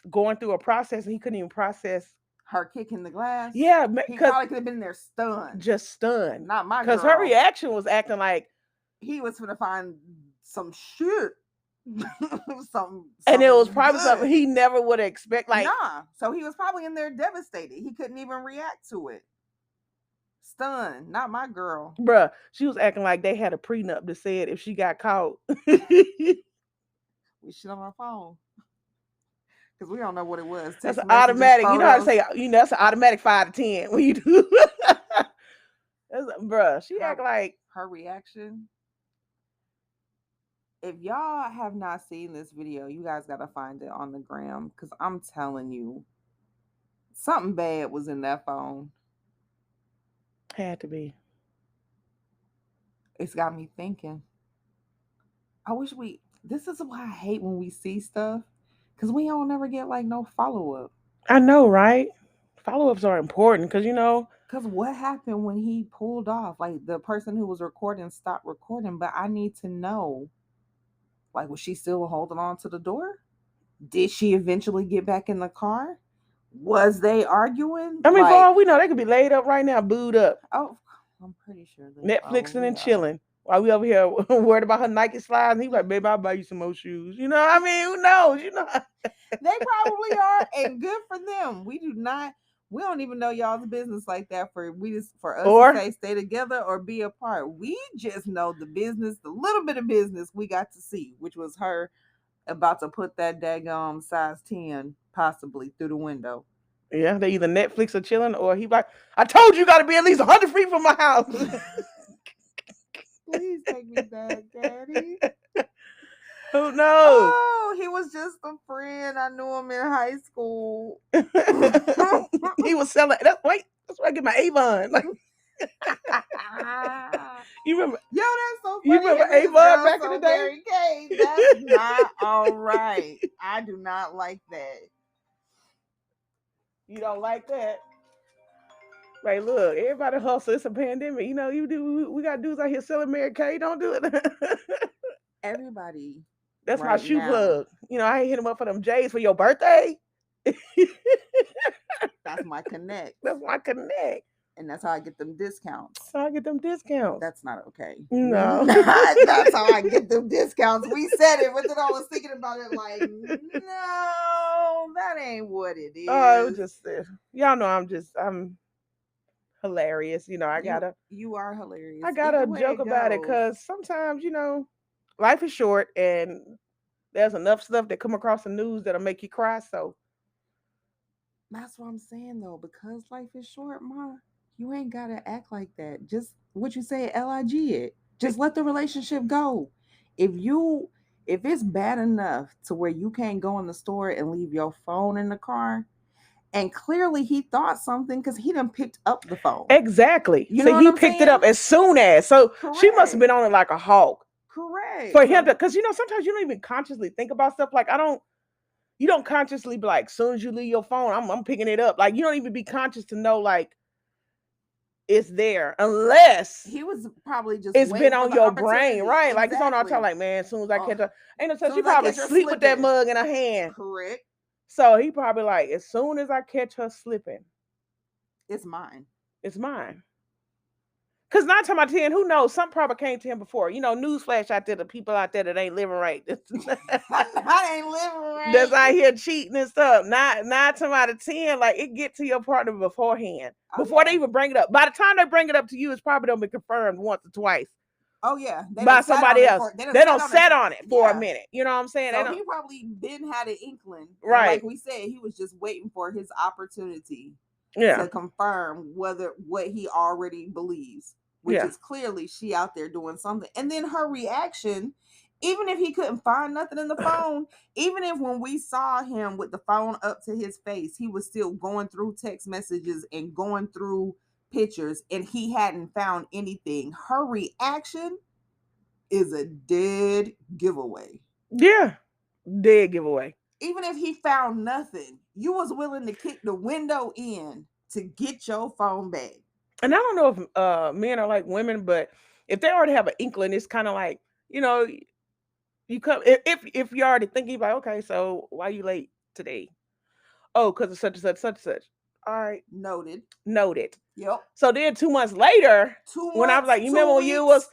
going through a process and he couldn't even process her kicking the glass. Yeah, he probably could have been there stunned. Just stunned. Not my girl. Because her reaction was acting like he was gonna find some shit. something, and it was probably something he never would expect. Like, nah. So he was probably in there devastated. He couldn't even react to it. Stunned. Not my girl. Bruh, she was acting like they had a prenup that said if she got caught. We shit on our phone. Because we don't know what it was. That's Text an messages, automatic. You know how to photos. say, that's an automatic 5 to 10 when you do. Bruh, she act Her, like, her reaction. If y'all have not seen this video, you guys gotta find it on the gram. Because I'm telling you, something bad was in that phone. had to be. It's got me thinking. I wish we. This is why I hate when we see stuff. Because we don't never get like no follow up. I know, right? Follow-ups are important because, Because what happened when he pulled off? Like the person who was recording stopped recording, but I need to know. Like, was she still holding on to the door? Did she eventually get back in the car? Was they arguing? I mean, for Like, all we know, they could be laid up right now, booed up, oh, I'm pretty sure they Netflixing probably and are. chilling. While we over here worried about her Nike slides, and he like, baby, I'll buy you some more shoes. I mean, who knows? They probably are, and good for them. We do not. We don't even know y'all's business like that. For us to Or say stay together or be apart. We just know the business, the little bit of business we got to see, which was her about to put that daggone size 10 possibly through the window. yeah, they either Netflix or chilling, or he like, I told you, got to be at least 100 feet from my house. Please take me back, Daddy. Who knows? Oh, he was just a friend. I knew him in high school. He was selling. That's why I get my Avon. Like, you remember? Yo, that's so funny. You remember Him and his Avon girl, back in the day? Mary Kay. That's not all right. I do not like that. You don't like that? Right, look, everybody hustle. It's a pandemic. We got dudes out here selling Mary Kay. Don't do it. Everybody. That's my right shoe now, plug. I ain't hit him up for them J's for your birthday. That's my connect. That's my connect. And that's how I get them discounts. That's how I get them discounts. That's not okay. No. That's how I get them discounts. We said it, but then I was thinking about it like, no, that ain't what it is. Oh, just y'all know I'm hilarious. I gotta. You are hilarious. I gotta joke about it because sometimes life is short and there's enough stuff that come across the news that'll make you cry. So that's what I'm saying though, because life is short, Ma. You ain't gotta act like that. Just what you say, lig it. Just let the relationship go. If it's bad enough to where you can't go in the store and leave your phone in the car, and clearly he thought something because he done picked up the phone. Exactly. You so know he what I'm picked saying? it up as soon as. So Correct. She must have been on it like a hawk. Correct. For him to, because sometimes you don't even consciously think about stuff. Like you don't consciously be like, as soon as you leave your phone, I'm picking it up. Like you don't even be conscious to know like it's there unless he was probably just it's been on your brain, right? Exactly. Like it's on our time. Like, man, as soon as I catch her, ain't no touch. She probably sleep with that mug in her hand. Correct. So he probably like, as soon as I catch her slipping, it's mine. It's mine. Because 9 times out of 10, who knows? Something probably came to him before. Newsflash out there, the people out there that ain't living right. I ain't living right. That's out here cheating and stuff. 9 times out of 10, like it get to your partner beforehand. Before they even bring it up. By the time they bring it up to you, it's probably done been confirmed once or twice. Oh yeah. By somebody else. They don't set on it for a minute. You know what I'm saying? So he probably been had an inkling. Right. Like we said, he was just waiting for his opportunity. To confirm what he already believes, which is clearly she out there doing something. And then her reaction, even if he couldn't find nothing in the phone, even if when we saw him with the phone up to his face, he was still going through text messages and going through pictures and he hadn't found anything, her reaction is a dead giveaway. Yeah, dead giveaway. Even if he found nothing, you was willing to kick the window in to get your phone back. And I don't know if men are like women, but if they already have an inkling, it's kind of like, you come if you're already thinking about, okay, so why are you late today? Oh, because of such and such, such and such. All right. Noted. Yep. So then 2 months later, when I was like, you remember when you was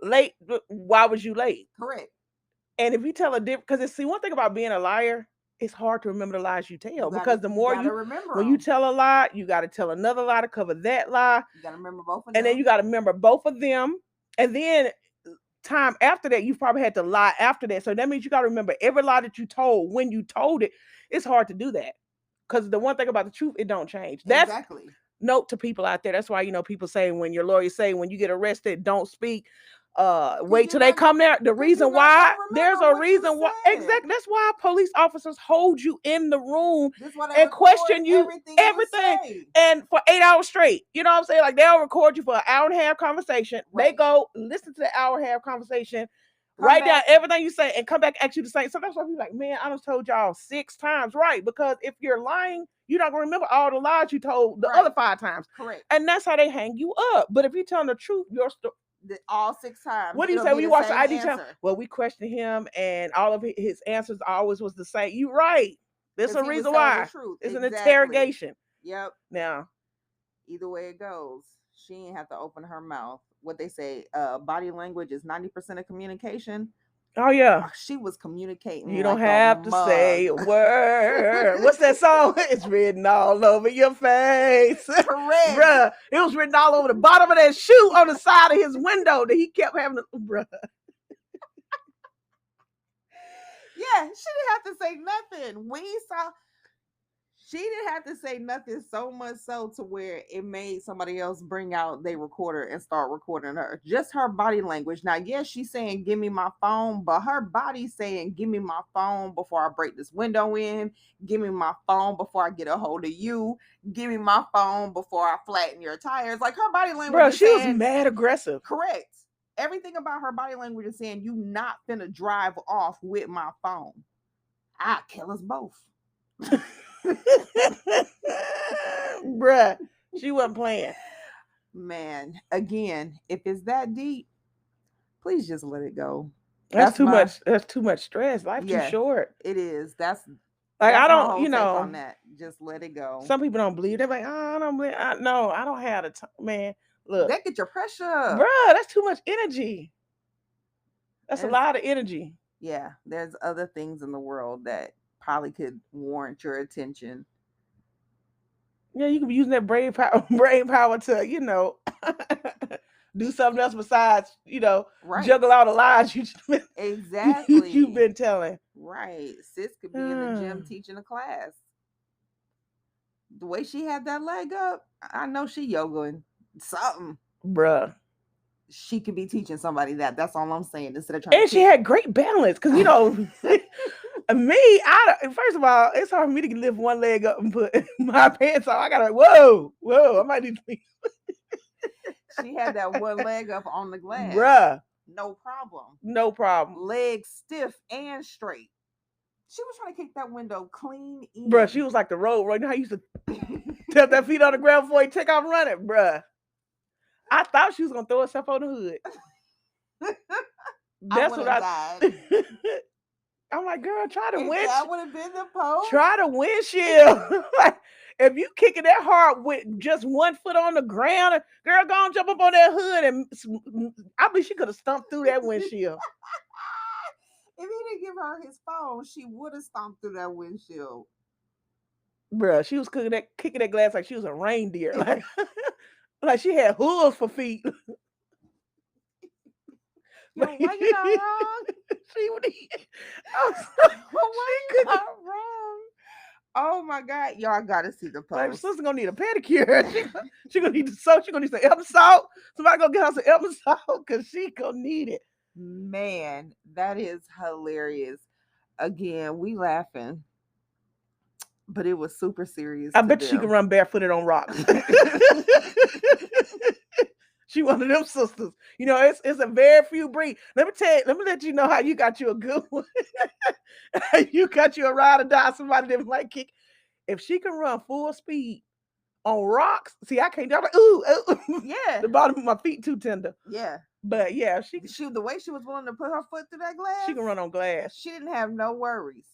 late? Why was you late? Correct. And if you tell a different, because see, one thing about being a liar, it's hard to remember the lies you tell because the more you remember when you tell a lie, you got to tell another lie to cover that lie. You got to remember both of them. And then you got to remember both of them. And then time after that, you've probably had to lie after that. So that means you got to remember every lie that you told when you told it. It's hard to do that because the one thing about the truth, it don't change. That's Exactly. note to people out there. That's why people say when your lawyers say when you get arrested, don't speak. Wait till they come there. The reason why there's a reason why exactly. That's why police officers hold you in the room and question you everything and for 8 hours straight. You know what I'm saying? Like they'll record you for an hour and a half conversation. Right. They go listen to the hour and a half conversation. Write down everything you say and come back and ask you the same. So that's why people like, man, I just told y'all 6 times, right? Because if you're lying, you're not gonna remember all the lies you told the other 5 times. Correct. And that's how they hang you up. But if you're telling the truth, your story all 6 times. What do you say when you watch the ID channel? Well, we questioned him, and all of his answers always was the same. You right. There's a reason why. It's an interrogation. Yep. Now, either way it goes, she ain't have to open her mouth. What they say, body language is 90% of communication. Oh yeah, she was communicating. You don't have to say a word. What's that song? It's written all over your face. Correct, bruh. It was written all over the bottom of that shoe on the side of his window that he kept having. Bruh. Yeah, she didn't have to say nothing. She didn't have to say nothing, so much so to where it made somebody else bring out their recorder and start recording her. Just her body language. Now, yes, she's saying, give me my phone, but her body's saying, give me my phone before I break this window in. Give me my phone before I get a hold of you. Give me my phone before I flatten your tires. Like her body language. Bro, she was mad aggressive. Correct. Everything about her body language is saying, you not finna drive off with my phone. I'll kill us both. Bruh, she wasn't playing. Man, again, if it's that deep, please just let it go. That's too much. That's too much stress. Life too short. It is. That's like I don't. On that. Just let it go. Some people don't believe. They're like, oh, I don't believe. No, I don't have the time, man. Look, that get your pressure up. Bruh, that's too much energy. That's a lot of energy. Yeah, there's other things in the world that probably could warrant your attention. Yeah, you could be using that brain power to, do something else besides, juggle all the lies you've been telling. Right. Sis could be in the gym teaching a class. The way she had that leg up, I know she yogaing something. Bruh. She could be teaching somebody that. That's all I'm saying. Instead of trying and she had great balance. Because, me, first of all, it's hard for me to lift one leg up and put my pants on. I gotta, whoa, I might need to. She had that one leg up on the glass. Bruh. No problem. Legs stiff and straight. She was trying to kick that window clean in. Bruh, she was like the road. Right now, I used to tap that feet on the ground before you take off running, bruh. I thought she was going to throw herself on the hood. That's what I'm like, girl, try to win. That would have been the post. Try to windshield. Like, if you kicking that hard with just one foot on the ground, girl, go and jump up on that hood, and I believe she could have stomped through that windshield. If he didn't give her his phone, she would have stomped through that windshield. Bruh, she was kicking that glass like she was a reindeer. Like she had hooves for feet. Why you not wrong? Why you not wrong? Oh my God, y'all gotta see the post. My sister gonna need a pedicure. She gonna need the soap. She gonna need some Epsom salt. Somebody gonna get her some Epsom salt because she gonna need it. Man, that is hilarious. Again, we laughing, but it was super serious. I bet she can run barefooted on rocks. She one of them sisters. It's a very few breed. Let me let you know how you got you a good one. You got you a ride or die, somebody that might kick. If she can run full speed on rocks, see, I can't. I'm like, ooh. Yeah. The bottom of my feet too tender. Yeah. But yeah, she the way she was willing to put her foot through that glass, she can run on glass. She didn't have no worries.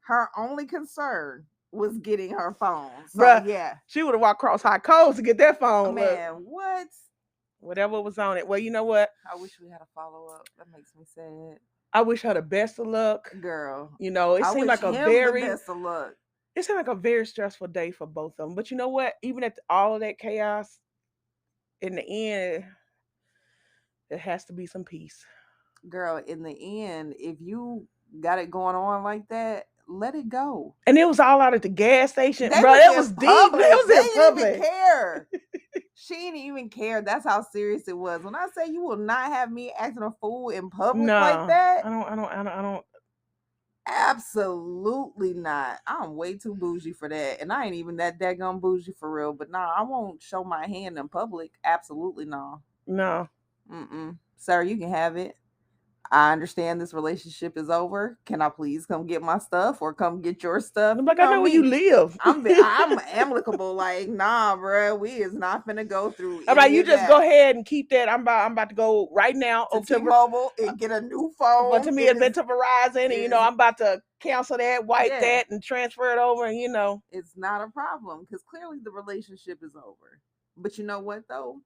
Her only concern was getting her phone. So, bruh, yeah. She would have walked across hot coals to get that phone. Man, what? Whatever was on it. Well, you know what? I wish we had a follow-up. That makes me sad. I wish her the best of luck. Girl. It seemed like the best of luck. It seemed like a very stressful day for both of them. But you know what? Even at all of that chaos, in the end, there has to be some peace. girl, in the end, if you got it going on like that, let it go. And it was all out at the gas station, They bro. was That in was deep. It public. was They in didn't even public. care. She didn't even care. That's how serious it was. When I say you will not have me acting a fool in public like No, that, I don't. absolutely not. I'm way too bougie for that. And I ain't even that daggone bougie for real. But nah, I won't show my hand in public. Absolutely no. No. Mm-mm. Sir, you can have it. I understand this relationship is over. Can I please come get my stuff or come get your stuff? I'm You like, I know know where you me. live. I'm amicable. Like, nah, bruh, we is not finna go through I'm like, any you of just go that. ahead and keep that. I'm about to go right now To over to T-Mobile and get a new but phone. to me It it's been is to Verizon, and it is I'm about to cancel that, wipe yeah, that, and transfer it over, and it's not a problem because clearly the relationship is over. But you know what though?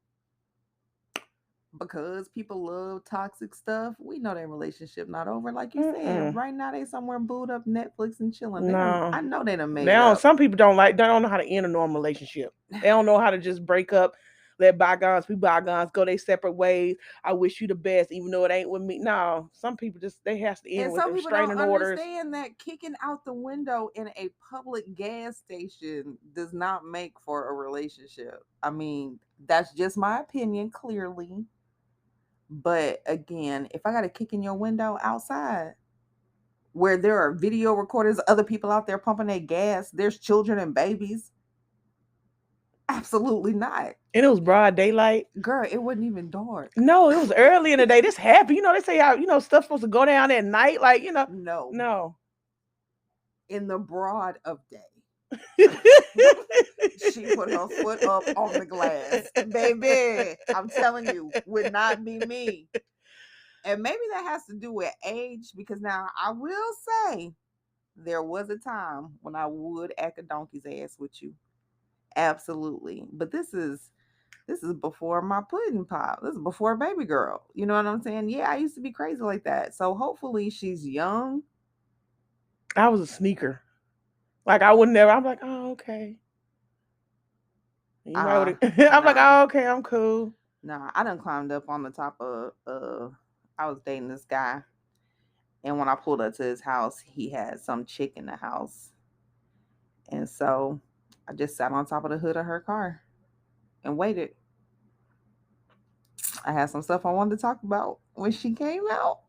Because people love toxic stuff, we know their relationship not over. Like you said, Mm-mm. right now they somewhere booed up Netflix and chilling. No. I know they done made Now up. some people they don't know how to end a normal relationship. They don't know how to just break up, let bygones be bygones, go their separate ways. I wish you the best, even though it ain't with me. No, some people just they has to end And with some the people don't restraining orders. understand that kicking out the window in a public gas station does not make for a relationship. I mean, that's just my opinion, clearly. But again, if I got to kick in your window outside where there are video recorders, other people out there pumping their gas, there's children and babies, absolutely not. And it was broad daylight. Girl, it wasn't even dark. No, it was early in the day. This happened. They say how stuff's supposed to go down at night. No, No. in the broad of day. She put her foot up on the glass. Baby, I'm telling you, would not be me. And maybe that has to do with age because now I will say there was a time when I would act a donkey's ass with you. Absolutely. But this is before my pudding pop. This is before baby girl. You know what I'm saying? Yeah, I used to be crazy like that. So hopefully she's young. I was a sneaker. Like I would never. I'm like, oh okay. You might would. I'm like, Nah. oh okay, I'm cool. Nah, I done climbed up on the top of I was dating this guy, and when I pulled up to his house, he had some chick in the house. And so I just sat on top of the hood of her car and waited. I had some stuff I wanted to talk about when she came out.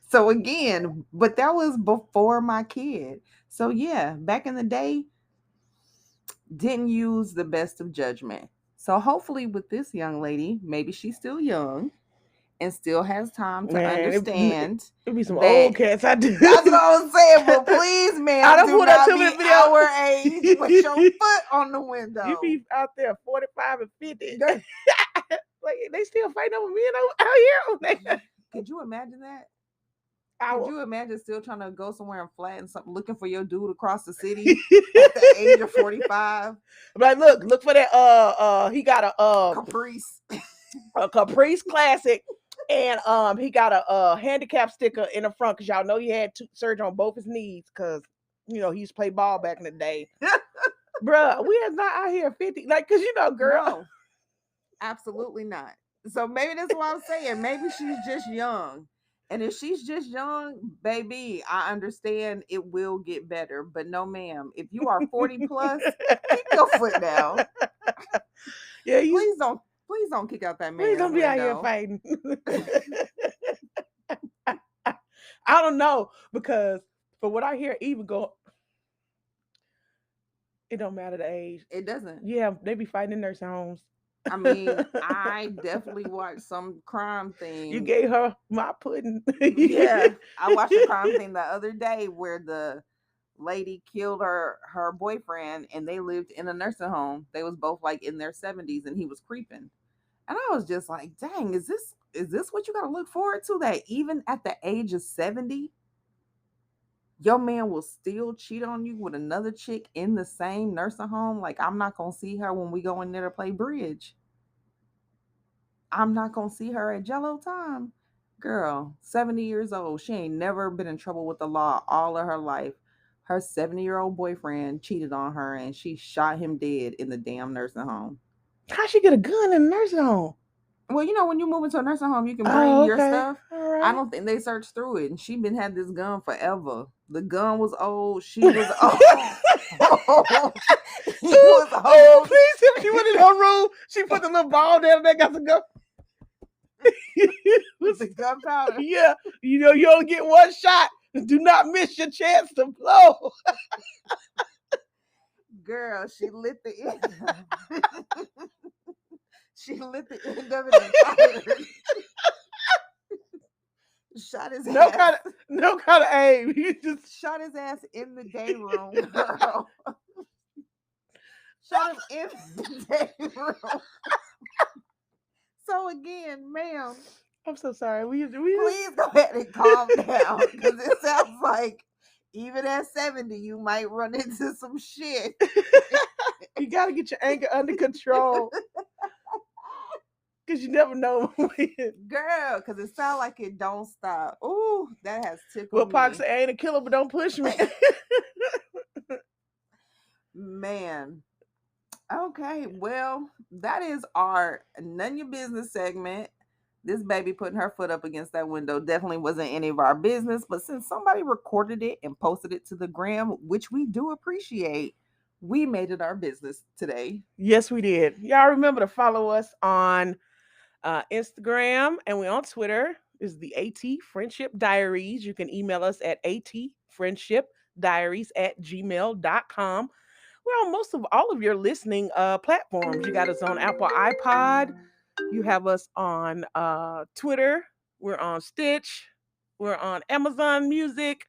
So again, but that was before my kid. So yeah, back in the day, didn't use the best of judgment. So hopefully with this young lady, maybe she's still young and still has time to Man, understand it be some that old cats I do. that's what I was saying. But please, I ma'am, don't do put up not too be many videos. our age with your foot on the You window. be out there 45 and 50. Like they still fighting over men out here. Could you imagine that? I Could will. you imagine still trying to go somewhere and flatten something, looking for your dude across the city at the age of 45? Like, look for that. He got Caprice. a Caprice Classic, and he got a handicap sticker in the front because y'all know he had surgery on both his knees because he used to play ball back in the day. Bruh, we is not out here 50, like, cause girl. No, absolutely not. So maybe that's what I'm saying. Maybe she's just young. And if she's just young, baby, I understand it will get better. But no, ma'am, if you are 40 plus, keep your foot down. Yeah, Please don't kick out that please man's don't be out here window. fighting. I don't know because for what I hear, even go, it don't matter the age. It doesn't. Yeah, they be fighting in nursing homes. I mean, I definitely watched some crime You thing. gave her my pudding. Yeah, I watched a crime thing the other day where the lady killed her boyfriend and they lived in a nursing home. They was both like in their 70s and he was creeping. And I was just like, "Dang, is this what you got to look forward to, that even at the age of 70, your man will still cheat on you with another chick in the same nursing home? Like, I'm not going to see her when we go in there to play bridge. I'm not going to see her at Jello time." Girl, 70 years old. She ain't never been in trouble with the law all of her life. Her 70-year-old boyfriend cheated on her and she shot him dead in the damn nursing home. How she get a gun in a nursing home? Well, when you move into a nursing home, you can bring Oh, your okay. stuff. All I right. don't think they searched through it, and she been had this gun forever. The gun was old. She was old. He was Oh, old. please, if she went in her room, she put the little ball down and they got the gun. With the gunpowder. Yeah, you only get one shot. Do not miss your chance to blow. Girl, she lit the end. She lit the end of it and fired. Shot his No ass. kind of aim. You just Shot his ass in the day room, girl. Shot him in the day room. So again, ma'am, I'm so sorry. We please go ahead and calm down, because it sounds like even at 70, you might run into some shit. you got to get your anger under control. Because you never know when. Girl, because it sounds like it don't stop. Ooh, that has tickled Well, me. Pox said, I ain't a killer, but don't push me. Man. Okay, well, that is our None Your Business segment. This baby putting her foot up against that window definitely wasn't any of our business, but since somebody recorded it and posted it to the gram, which we do appreciate, we made it our business today. Yes, we did. Y'all remember to follow us on Instagram, and we're on Twitter. Is the AT Friendship Diaries. You can email us at atfriendshipdiaries@gmail.com. We're on most of all of your listening platforms. You got us on Apple iPod. You have us on Twitter. We're on Stitch. We're on Amazon Music.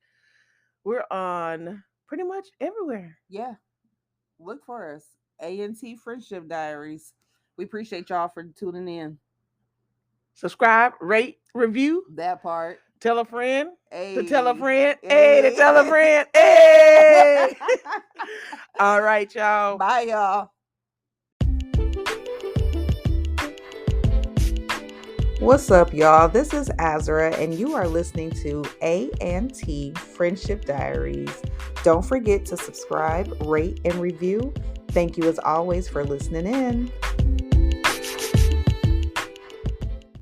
We're on pretty much everywhere. Yeah, look for us. ANT Friendship Diaries. We appreciate y'all for tuning in. Subscribe, rate, review. That part. Tell a friend. Hey. To tell a friend. Hey, to tell a friend. Hey. All right, y'all. Bye, y'all. What's up, y'all? This is Azra, and you are listening to A&T Friendship Diaries. Don't forget to subscribe, rate, and review. Thank you as always for listening in.